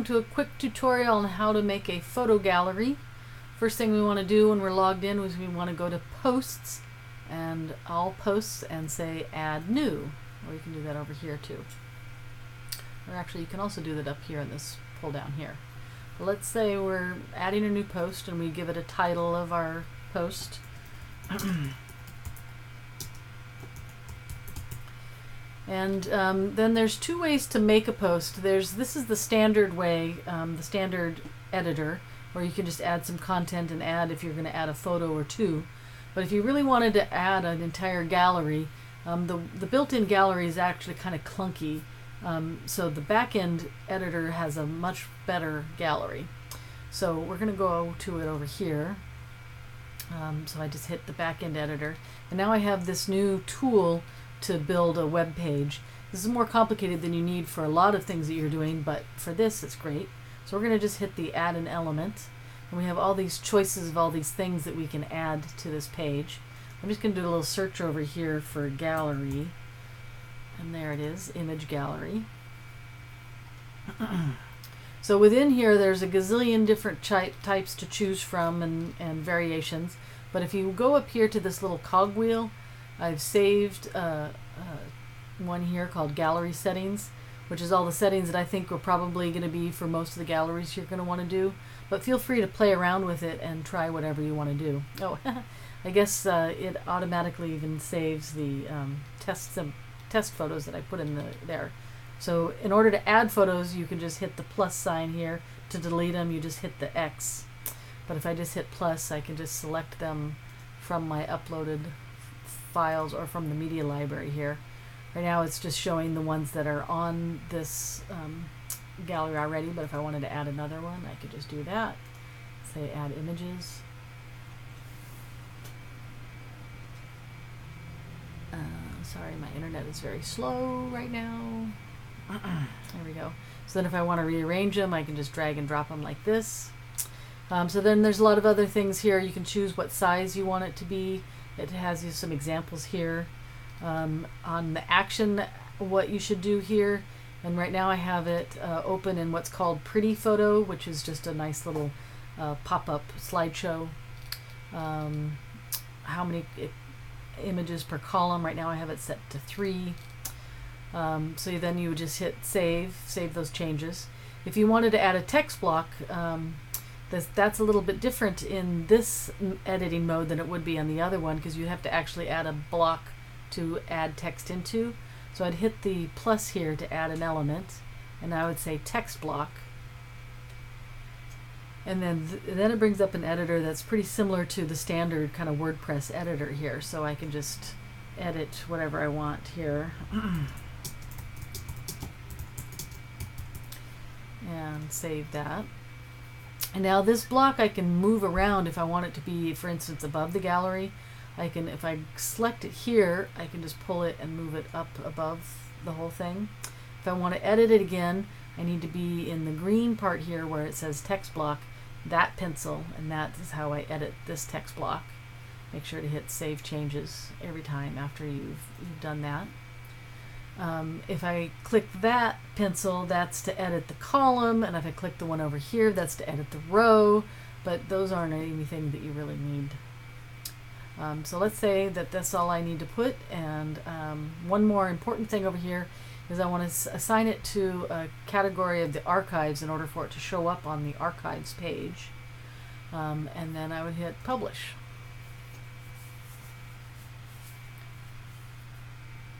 To a quick tutorial on how to make a photo gallery. First thing we want to do when we're logged in is we want to go to Posts and All Posts and say Add New. Or you can do that over here too. Or actually you can also do that up here in this pull down here. But let's say we're adding a new post and we give it a title of our post. And then there's two ways to make a post. This is the standard way, the standard editor, where you can just add some content and add if you're going to add a photo or two. But if you really wanted to add an entire gallery, the built-in gallery is actually kind of clunky. So the back-end editor has a much better gallery. So we're going to go to it over here. So I just hit the back-end editor. And now I have this new tool to build a web page. This is more complicated than you need for a lot of things that you're doing, but for this it's great. So we're going to just hit the add an element, and we have all these choices of all these things that we can add to this page. I'm just going to do a little search over here for gallery, and there it is, image gallery. So within here there's a gazillion different types to choose from and variations, but if you go up here to this little cogwheel, I've saved one here called Gallery Settings, which is all the settings that I think are probably going to be for most of the galleries you're going to want to do. But feel free to play around with it and try whatever you want to do. Oh, I guess it automatically even saves the test photos that I put in there. So in order to add photos, you can just hit the plus sign here. To delete them, you just hit the X. But if I just hit plus, I can just select them from my uploaded files or from the media library here. Right now it's just showing the ones that are on this gallery already, but if I wanted to add another one, I could just do that. Say add images. Sorry, my internet is very slow right now. There we go. So then if I want to rearrange them, I can just drag and drop them like this. So then there's a lot of other things here. You can choose what size you want it to be. It has you some examples here on the action, what you should do here. And right now I have it open in what's called Pretty Photo, which is just a nice little pop-up slideshow. How many images per column? Right now I have it set to 3. So then you would just hit save those changes. If you wanted to add a text block, that's a little bit different in this editing mode than it would be on the other one, because you have to actually add a block to add text into. So I'd hit the plus here to add an element, and I would say text block. And then it brings up an editor that's pretty similar to the standard kind of WordPress editor here. So I can just edit whatever I want here. And save that. And now this block I can move around if I want it to be, for instance, above the gallery. I can, if I select it here, I can just pull it and move it up above the whole thing. If I want to edit it again, I need to be in the green part here where it says text block, that pencil, and that is how I edit this text block. Make sure to hit save changes every time after you've done that. If I click that pencil, that's to edit the column, and if I click the one over here, that's to edit the row, but those aren't anything that you really need. So let's say that that's all I need to put, and one more important thing over here is I want to assign it to a category of the archives in order for it to show up on the archives page, and then I would hit publish.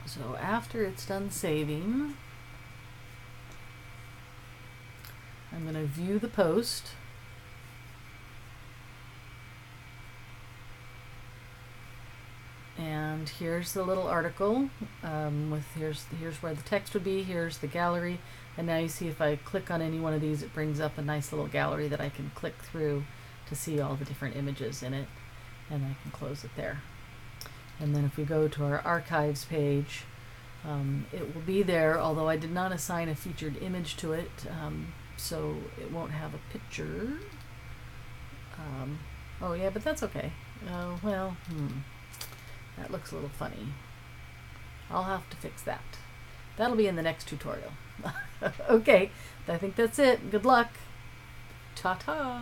So after it's done saving, I'm going to view the post. And here's the little article here's where the text would be, here's the gallery, and now you see if I click on any one of these, it brings up a nice little gallery that I can click through to see all the different images in it, and I can close it there. And then if we go to our archives page, it will be there, although I did not assign a featured image to it, so it won't have a picture. Oh yeah, but that's okay. That looks a little funny. I'll have to fix that. That'll be in the next tutorial. Okay, I think that's it. Good luck. Ta-ta.